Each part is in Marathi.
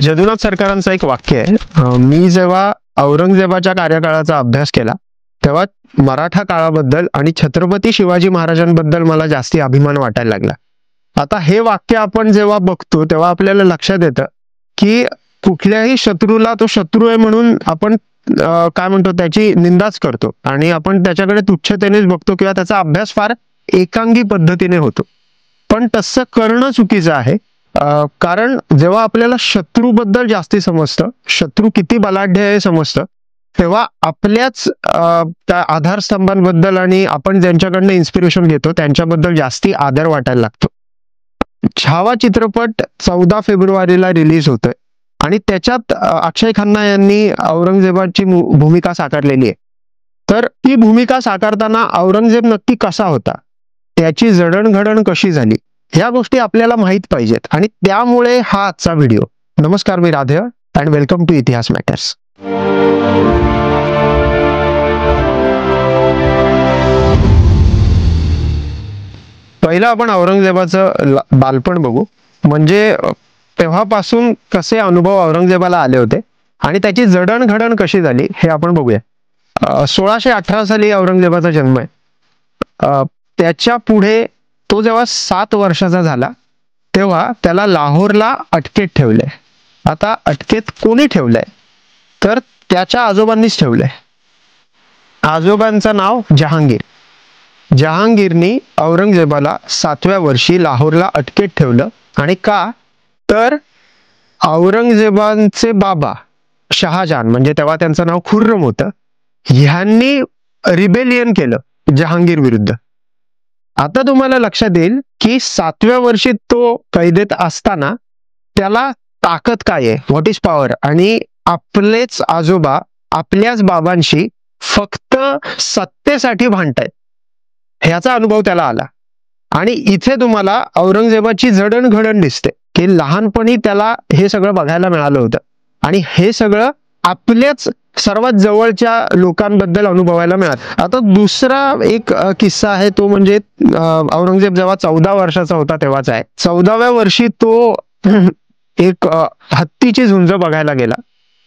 यदुनाथ सरकारांचं एक वाक्य आहे, मी जेव्हा औरंगजेबाच्या कार्यकाळाचा अभ्यास केला तेव्हा मराठा काळाबद्दल आणि छत्रपती शिवाजी महाराजांबद्दल मला जास्ती अभिमान वाटायला लागला. आता हे वाक्य आपण जेव्हा बघतो तेव्हा आपल्याला लक्षात येतं की कुठल्याही शत्रूला तो शत्रू आहे म्हणून आपण काय म्हणतो त्याची निंदाच करतो आणि आपण त्याच्याकडे तुच्छतेनेच बघतो किंवा त्याचा अभ्यास फार एकांगी पद्धतीने होतो. पण तसं करणं चुकीचं आहे. कारण जेव्हा आपल्याला शत्रूबद्दल जास्ती समजतं, शत्रू किती बलाढ्य आहे समजतं, तेव्हा आपल्याच त्या आधारस्तंभांबद्दल आणि आपण ज्यांच्याकडनं इन्स्पिरेशन घेतो त्यांच्याबद्दल जास्ती आदर वाटायला लागतो. छावा चित्रपट 14 फेब्रुवारीला रिलीज होतोय आणि त्याच्यात अक्षय खन्ना यांनी औरंगजेबाची भूमिका साकारलेली आहे. तर ती भूमिका साकारताना औरंगजेब नक्की कसा होता, त्याची जडणघडण कशी झाली, ह्या गोष्टी आपल्याला माहित पाहिजेत आणि त्यामुळे हा आजचा व्हिडिओ. नमस्कार, मी राधेय अँड वेलकम टू इतिहास मॅटर्स. पहिला आपण औरंगजेबाचं बालपण बघू, म्हणजे तेव्हापासून कसे अनुभव औरंगजेबाला आले होते आणि त्याची जडणघडण कशी झाली हे आपण बघूया. 1618 साली औरंगजेबाचा जन्म आहे. त्याच्या पुढे तो जेव्हा 7 वर्षाचा झाला तेव्हा त्याला लाहोरला अटकेत ठेवलंय. आता अटकेत कोणी ठेवलंय तर त्याच्या आजोबांनीच ठेवलंय. आजोबांचं नाव जहांगीर. जहांगीरनी औरंगजेबाला 7व्या वर्षी लाहोरला अटकेत ठेवलं आणि का तर औरंगजेबांचे बाबा शहाजहान, म्हणजे तेव्हा त्यांचं नाव खुर्रम होतं, ह्यांनी रिबेलियन केलं जहांगीर विरुद्ध. आता तुम्हाला लक्षात येईल की 7व्या वर्षी तो कैदेत असताना त्याला ताकद काय आहे, व्हॉट इज पॉवर, आणि आपलेच आजोबा आपल्याच बाबांशी फक्त सत्तेसाठी भांडतायत ह्याचा अनुभव त्याला आला. आणि इथे तुम्हाला औरंगजेबाची जडणघडण दिसते की लहानपणी त्याला हे सगळं बघायला मिळालं होतं आणि हे सगळं आपल्याच सर्वात जवळच्या लोकांबद्दल अनुभवायला मिळालं. आता दुसरा एक किस्सा आहे, तो म्हणजे औरंगजेब जेव्हा 14 वर्षाचा होता तेव्हाच आहे. 14व्या वर्षी तो एक हत्तीची झुंज बघायला गेला.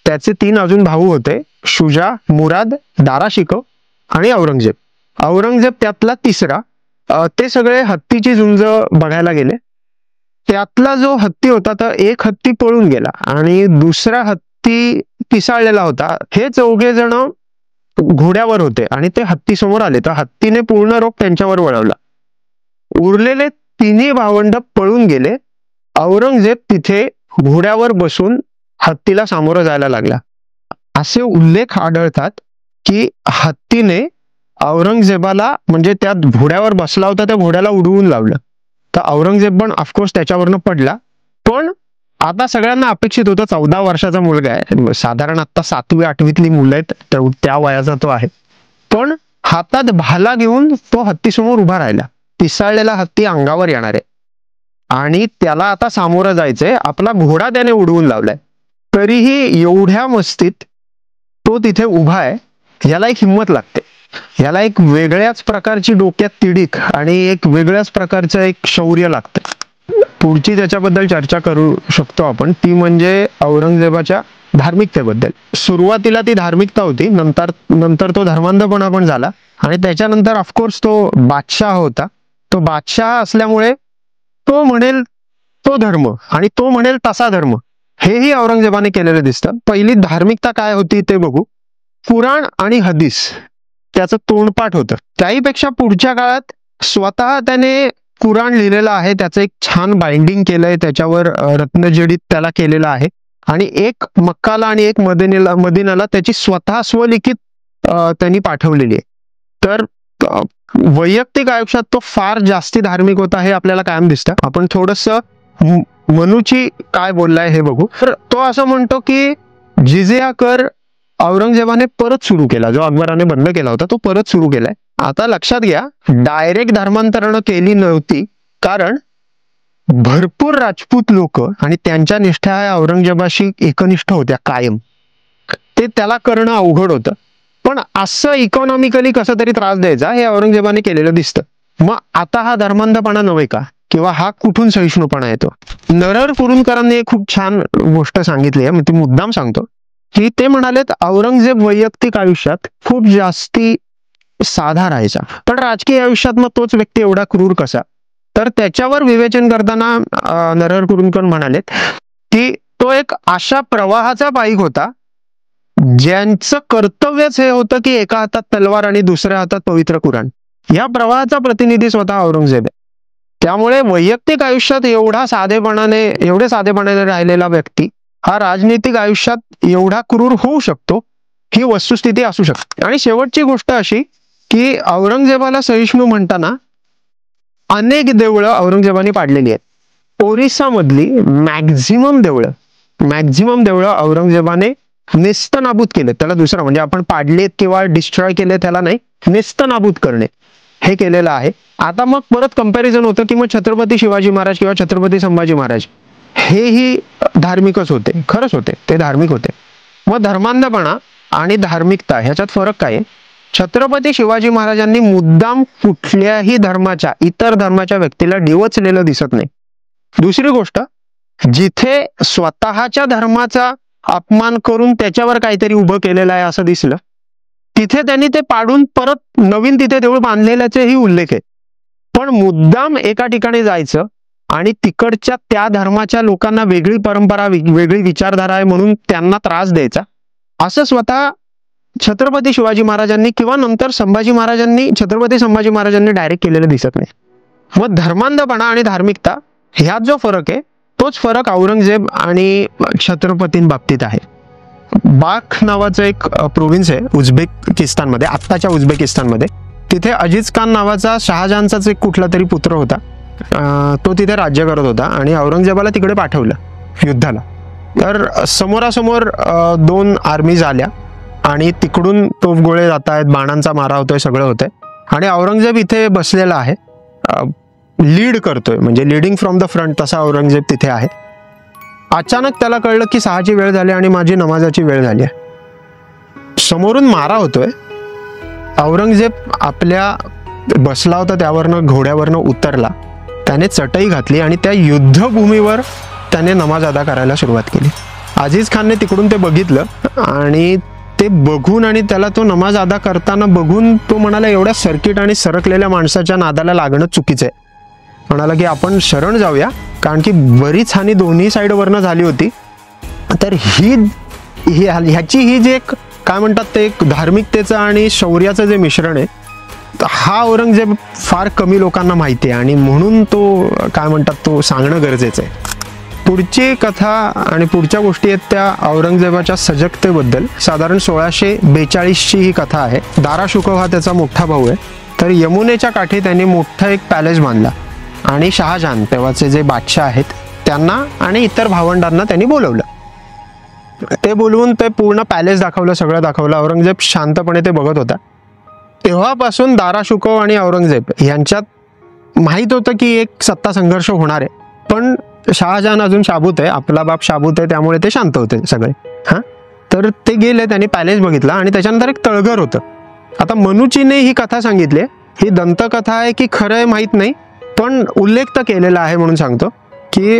त्याचे 3 अजून भाऊ होते, शुजा, मुराद, दारा शिकोह आणि औरंगजेब. औरंगजेब त्यातला तिसरा. ते सगळे हत्तीची झुंज बघायला गेले. त्यातला जो हत्ती होता तर एक हत्ती पळून गेला आणि दुसरा हत्ती पिसाळलेला होता. हे 4घे जण घोड्यावर होते आणि ते हत्ती समोर आले तर हत्तीने पूर्ण रोख त्यांच्यावर वळवला. उरलेले 3 भावंड पळून गेले. औरंगजेब तिथे घोड्यावर बसून हत्तीला सामोरं जायला लागला. असे उल्लेख आढळतात की हत्तीने औरंगजेबाला, म्हणजे त्या घोड्यावर बसला होता त्या घोड्याला उडवून लावलं. तर औरंगजेब पण ऑफकोर्स त्याच्यावरनं पडला. पण आता सगळ्यांना अपेक्षित होतं, 14 वर्षाचा मुलगा आहे, साधारण आता 7वी 8वीतली मुलं आहेत, त्या वयाचा तो आहे, पण हातात भाला घेऊन तो हत्तीसमोर उभा राहिला. पिसाळलेला हत्ती अंगावर येणार आहे आणि त्याला आता सामोरं जायचंय. आपला घोडा त्याने उडवून लावलाय, तरीही एवढ्या मस्तीत तो तिथे उभा आहे. याला एक हिंमत लागते, याला एक वेगळ्याच प्रकारची डोक्यात तिडीक आणि एक वेगळ्याच प्रकारचं एक शौर्य लागतं. पुढची त्याच्याबद्दल चर्चा करू शकतो आपण, ती म्हणजे औरंगजेबाच्या धार्मिकतेबद्दल. सुरुवातीला ती धार्मिकता होती, नंतर तो धर्मांधपणा पण झाला आणि त्याच्यानंतर ऑफकोर्स तो बादशाह होता. तो बादशाह असल्यामुळे तो म्हणेल तो धर्म आणि तो म्हणेल तसा धर्म, हेही औरंगजेबाने केलेलं दिसतं. पहिली धार्मिकता काय होती ते बघू. कुराण आणि हदीस त्याचं तोंडपाठ होतं. त्याहीपेक्षा पुढच्या काळात स्वतः त्याने कुराण लिहिलेलं आहे, त्याचं एक छान बाइंडिंग केलंय, त्याच्यावर रत्नजडित त्याला केलेलं आहे आणि एक मक्काला आणि एक मदिनाला त्याची स्वतः स्वलिखित त्यांनी पाठवलेली आहे. तर वैयक्तिक आयुष्यात तो फार जास्ती धार्मिक होता हे आपल्याला कायम दिसतं. आपण थोडंसं मनुची काय बोललाय हे बघू. तर तो असं म्हणतो की जिझिया कर औरंगजेबाने परत सुरू केला, जो अकबराने बंद केला होता तो परत सुरू केलाय. आता लक्षात घ्या, डायरेक्ट धर्मांतरण केली नव्हती, कारण भरपूर राजपूत लोक आणि त्यांच्या निष्ठा औरंगजेबाशी एकनिष्ठ होत्या कायम. ते त्याला करणं अवघड होतं, पण असं इकॉनॉमिकली कसं तरी त्रास द्यायचा हे औरंगजेबाने केलेलं दिसतं. मग आता हा धर्मांधपणा नव्हे का, किंवा हा कुठून सहिष्णुपणा येतो. नरहर कुरुंदकरांनी एक खूप छान गोष्ट सांगितली आहे, मी ती मुद्दाम सांगतो, की ते म्हणालेत औरंगजेब वैयक्तिक आयुष्यात खूप जास्ती साधा राहायचा, पण राजकीय आयुष्यात मग तोच व्यक्ती एवढा क्रूर कसा. तर त्याच्यावर विवेचन करताना नरहर कुरुंदकर म्हणालेत की तो एक अशा प्रवाहाचा पाईक होता ज्यांचं कर्तव्यच हे होतं की एका हातात तलवार आणि दुसऱ्या हातात पवित्र कुराण. या प्रवाहाचा प्रतिनिधी स्वतः औरंगजेब आहे. त्यामुळे वैयक्तिक आयुष्यात एवढे साधेपणाने राहिलेला व्यक्ती हा राजनीतिक आयुष्यात एवढा क्रूर होऊ शकतो, ही वस्तुस्थिती असू शकते. आणि शेवटची गोष्ट अशी की औरंगजेबाला सहिष्णू म्हणताना अनेक देवळं औरंगजेबाने पाडलेली आहेत. ओरिसामधली मॅक्झिमम देवळं औरंगजेबाने नेस्तनाबूत केले. त्याला दुसरं म्हणजे आपण पाडलेत किंवा डिस्ट्रॉय केले त्याला नाही, नेस्तनाबूत करणे हे केलेलं आहे. आता मग परत कंपॅरिझन होतं की मग छत्रपती शिवाजी महाराज किंवा छत्रपती संभाजी महाराज हेही धार्मिकच होते. खरंच होते, ते धार्मिक होते. मग धर्मांधपणा आणि धार्मिकता ह्याच्यात फरक काय आहे? छत्रपती शिवाजी महाराजांनी मुद्दाम कुठल्याही इतर धर्माच्या व्यक्तीला डिवचलेलं दिसत नाही. दुसरी गोष्ट, जिथे स्वतःच्या धर्माचा अपमान करून त्याच्यावर काहीतरी उभं केलेलं आहे असं दिसलं, तिथे त्यांनी ते पाडून परत नवीन तिथे देऊळ बांधलेल्याचेही उल्लेख आहे. पण मुद्दाम एका ठिकाणी जायचं आणि तिकडच्या त्या धर्माच्या लोकांना वेगळी परंपरा, वेगळी विचारधारा आहे म्हणून त्यांना त्रास द्यायचा, असं स्वतः छत्रपती शिवाजी महाराजांनी किंवा नंतर छत्रपती संभाजी महाराजांनी डायरेक्ट केलेलं दिसत नाही. मग धर्मांधपणा आणि धार्मिकता ह्यात जो फरक आहे तोच फरक औरंगजेब आणि छत्रपतींबाबतीत आहे. बाख नावाचं एक प्रोव्हिन्स आहे उझबेकिस्तानमध्ये, आत्ताच्या उझबेकिस्तानमध्ये. तिथे अजीज खान नावाचा शहाजहानचाच एक कुठला तरी पुत्र होता, तो तिथे राज्य करत होता आणि औरंगजेबाला तिकडे पाठवलं युद्धाला. तर समोरासमोर दोन आर्मीज आल्या आणि तिकडून तोफगोळे जात आहेत, बाणांचा मारा होतोय, सगळं होतंय आणि औरंगजेब इथे बसलेला आहे, लीड करतोय, म्हणजे लिडिंग फ्रॉम द फ्रंट तसा औरंगजेब तिथे आहे. अचानक त्याला कळलं की 6ची वेळ झाली आणि माझी नमाजाची वेळ झाली आहे. समोरून मारा होतोय. औरंगजेब आपल्या बसला होता त्यावरनं, घोड्यावरनं उतरला, त्याने चटई घातली आणि त्या युद्धभूमीवर त्याने नमाज अदा करायला सुरुवात केली. अजीज खानने तिकडून ते बघितलं आणि ते बघून आणि त्याला तो नमाज अदा करताना बघून तो म्हणाला, एवढ्या सर्किट आणि सरकलेल्या माणसाच्या नादाला लागणं चुकीचं आहे. म्हणाला की आपण शरण जाऊया, कारण की बरीच हानी दोन्ही साईडवरनं झाली होती. तर ह्याची ही जे काय म्हणतात ते एक धार्मिकतेचं आणि शौर्याचं जे मिश्रण आहे, हा औरंगजेब फार कमी लोकांना माहिती आहे आणि म्हणून तो काय म्हणतात तो सांगणं गरजेचं आहे. पुढची कथा आणि पुढच्या गोष्टी आहेत त्या औरंगजेबाच्या सजगतेबद्दल. साधारण 1642ची ही कथा आहे. दारा शुकोव हा त्याचा मोठा भाऊ आहे. तर यमुनेच्या काठी त्यांनी मोठा एक पॅलेस बांधला आणि शहाजहान तेव्हाचे जे बादशाह आहेत त्यांना आणि इतर भावंडांना त्यांनी बोलवलं. ते बोलवून ते पूर्ण पॅलेस दाखवलं, सगळं दाखवलं. औरंगजेब शांतपणे ते बघत होता. तेव्हापासून दारा शुकोव आणि औरंगजेब यांच्यात माहीत होतं की एक सत्ता संघर्ष होणार आहे, पण शहाजहान अजून शाबूत आहे, आपला बाप शाबूत आहे, त्यामुळे ते शांत होते सगळे. तर ते गेले, त्यांनी पॅलेस बघितला आणि त्याच्यानंतर एक तळघर होतं. आता मनुचीने ही कथा सांगितली, ही दंतकथा आहे की खरं आहे माहीत नाही, पण उल्लेख तर केलेला आहे म्हणून सांगतो की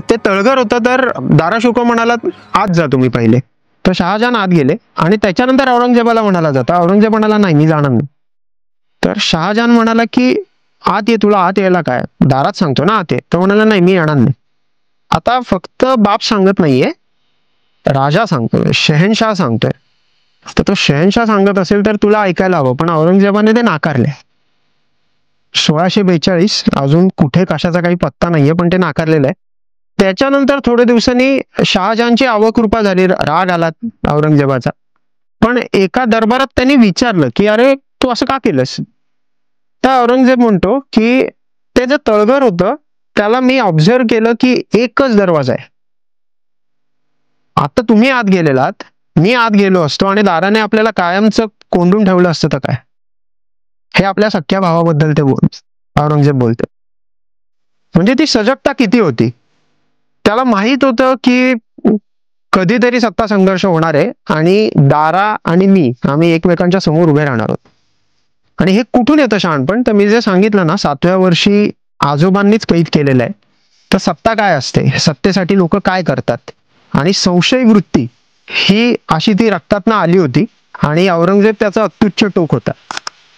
ते तळघर होतं. तर दारा शुकोव म्हणाला, आत जा तुम्ही पहिले. तर शहाजहान आत गेले आणि त्याच्यानंतर औरंगजेबाला म्हणाला जाता. औरंगजेब म्हणाला, नाही मी जाणार नाही. तर शहाजहान म्हणाला की आत ये, तुला आत यायला काय, दारात सांगतो ना आत ये. तो म्हणाला, नाही मी येणार नाही. आता फक्त बाप सांगत नाहीये, राजा सांगतोय, शहनशाह सांगतोय. तर तो शहनशाह सांगत असेल तर तुला ऐकायला हवं, पण औरंगजेबाने ते नाकारले. 1642 अजून कुठे कशाचा काही पत्ता नाहीये, पण ते नाकारलेलं आहे. त्याच्यानंतर थोड्या दिवसांनी शहाजहानची अवकृपा झाली, राग आला औरंगजेबाचा. पण एका दरबारात त्यांनी विचारलं की अरे तू असं का केलंस. तर औरंगजेब म्हणतो की ते जे तळघर होतं त्याला मी ऑब्झर्व केलं की एकच दरवाजा आहे. आता तुम्ही आत गेलेलात, मी आत गेलो असतो आणि दाराने आपल्याला कायमचं कोंडून ठेवलं असतं तर काय. हे आपल्या सख्या भावाबद्दल ते औरंगजेब बोलते. म्हणजे ती सजगता किती होती. त्याला माहित होतं की कधीतरी सत्ता संघर्ष होणार आहे आणि दारा आणि आम्ही एकमेकांच्या समोर उभे राहणार आहोत. आणि हे कुठून येतं शहाणपण, तर मी जे सांगितलं ना 7व्या वर्षी आजोबांनीच कैद केलेलं आहे. तर सत्ता काय असते, सत्तेसाठी लोक काय करतात, आणि संशय वृत्ती ही अशी ती रक्तातनं आली होती आणि औरंगजेब त्याचा अत्युच्च टोक होता.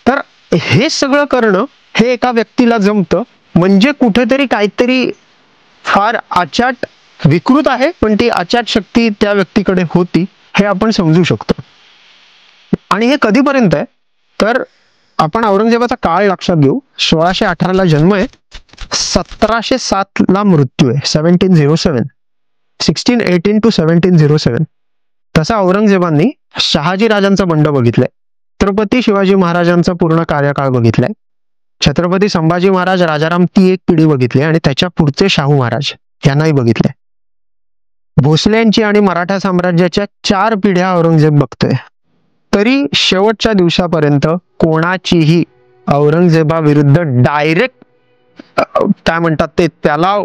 तर हे सगळं करणं हे एका व्यक्तीला जमतं म्हणजे कुठेतरी काहीतरी फार अचाट विकृत आहे, पण ती अचाट शक्ती त्या व्यक्तीकडे होती हे आपण समजू शकतो. आणि हे कधीपर्यंत आहे, तर आपण औरंगजेबाचा काळ लक्षात घेऊ. 1618ला जन्म आहे, 1707ला मृत्यू आहे, 1707, 1618 to 1707. तसा औरंगजेबांनी शहाजी राजांचा बंड बघितलाय, छत्रपती शिवाजी महाराजांचा पूर्ण कार्यकाळ बघितलाय, छत्रपती संभाजी महाराज राजाराम ती एक पिढी बघितली आणि त्याच्या पुढचे शाहू महाराज यांनाही बघितलंय. भोसल्यांची आणि मराठा साम्राज्याच्या 4 पिढ्या औरंगजेब बघतोय. तरी शेवटच्या दिवसापर्यंत कोणाचीही औरंगजेबाविरुद्ध डायरेक्ट काय म्हणतात ते त्याला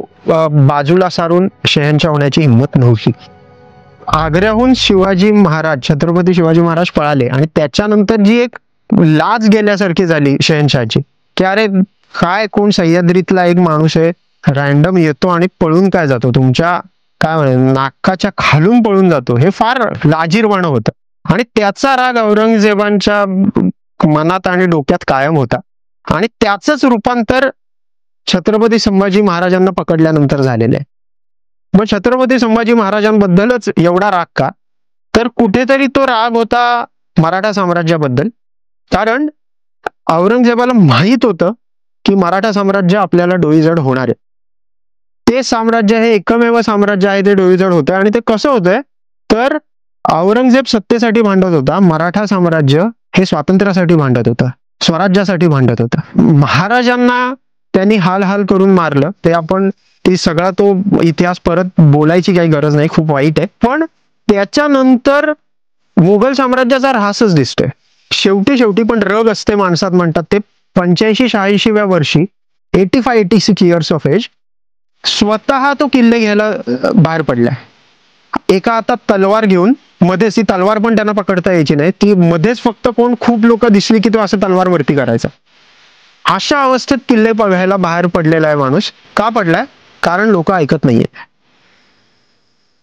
बाजूला सारून शहंशाह होण्याची हिंमत नव्हती. आग्र्याहून शिवाजी महाराज छत्रपती शिवाजी महाराज पळाले आणि त्याच्यानंतर जी एक लाज गेल्यासारखी झाली शहंशाहची की अरे काय कोण सह्याद्रीतला एक माणूस आहे रॅन्डम येतो आणि पळून काय जातो, तुमच्या काय म्हणे नाकाच्या खालून पळून जातो, हे फार लाजीरवाणं होतं. आणि त्याचा राग औरंगजेबांच्या मनात आणि डोक्यात कायम होता आणि त्याचंच रूपांतर छत्रपती संभाजी महाराजांना पकडल्यानंतर झालेलं आहे. मग छत्रपती संभाजी महाराजांबद्दलच एवढा राग का, तर कुठेतरी तो राग होता मराठा साम्राज्याबद्दल. कारण औरंगजेबाला माहित होतं की मराठा साम्राज्य आपल्याला डोईजड होणार आहे. ते साम्राज्य हे एकमेव साम्राज्य आहे ते डोईजड होतं. आणि ते कसं होतंय, तर औरंगजेब सत्तेसाठी भांडत होता, मराठा साम्राज्य हे स्वातंत्र्यासाठी भांडत होतं, स्वराज्यासाठी भांडत होतं. महाराजांना त्यांनी हाल हाल करून मारलं, ते आपण ती सगळा तो इतिहास परत बोलायची काही गरज नाही, खूप वाईट आहे. पण त्याच्यानंतर मुघल साम्राज्याचा ऱ्हासच दिसतोय शेवटी. पण रग असते माणसात म्हणतात ते 85-86व्या वर्षी 85-86 इयर्स ऑफ एज स्वतः तो किल्ले घ्यायला बाहेर पडलाय. एका हातात तलवार घेऊन, मध्येच ती तलवार पण त्यांना पकडता यायची नाही, ती मध्येच फक्त कोण खूप लोक दिसली की तो असं तलवार वरती करायचा. अशा अवस्थेत किल्ले घ्यायला बाहेर पडलेला आहे माणूस. का पडलाय, कारण लोक ऐकत नाहीयेत.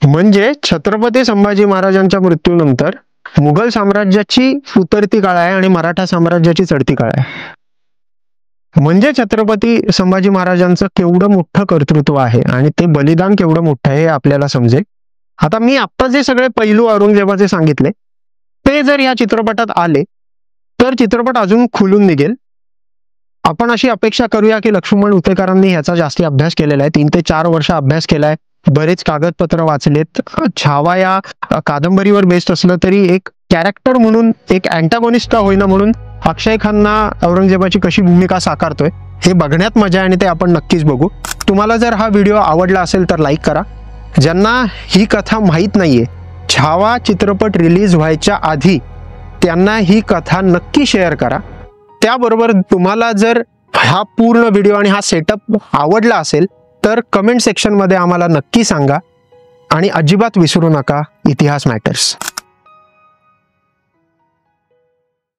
म्हणजे छत्रपती संभाजी महाराजांच्या मृत्यूनंतर मुघल साम्राज्याची उतरती काळ आहे आणि मराठा साम्राज्याची चढती काळ आहे. म्हणजे छत्रपती संभाजी महाराजांचं केवढं मोठं कर्तृत्व आहे आणि ते बलिदान केवढं मोठं आहे हे आपल्याला समजेल. आता मी आत्ता जे सगळे पैलू औरंगजेबाचे सांगितले ते जर या चित्रपटात आले तर चित्रपट अजून खुलून निघेल. आपण अशी अपेक्षा करूया की लक्ष्मण उतेकरांनी ह्याचा जास्ती अभ्यास केलेला आहे, 3 ते 4 वर्ष अभ्यास केलाय, बरेच कागदपत्र वाचलेत. छावा या कादंबरीवर बेस्ड असलं तरी एक कॅरेक्टर म्हणून, एक अँटागोनिस्ट का होईना म्हणून अक्षय खन्ना औरंगजेबाची कशी भूमिका साकारतोय हे बघण्यात मजा आहे आणि ते आपण नक्कीच बघू. तुम्हाला जर हा व्हिडिओ आवडला असेल तर लाईक करा. ज्यांना ही कथा माहीत नाहीये, छावा चित्रपट रिलीज व्हायच्या आधी त्यांना ही कथा नक्की शेअर करा. त्याबरोबर तुम्हाला जर हा पूर्ण व्हिडिओ आणि हा सेटअप आवडला असेल तर कमेंट सेक्शनमध्ये आम्हाला नक्की सांगा आणि अजिबात विसरू नका, इतिहास मॅटर्स.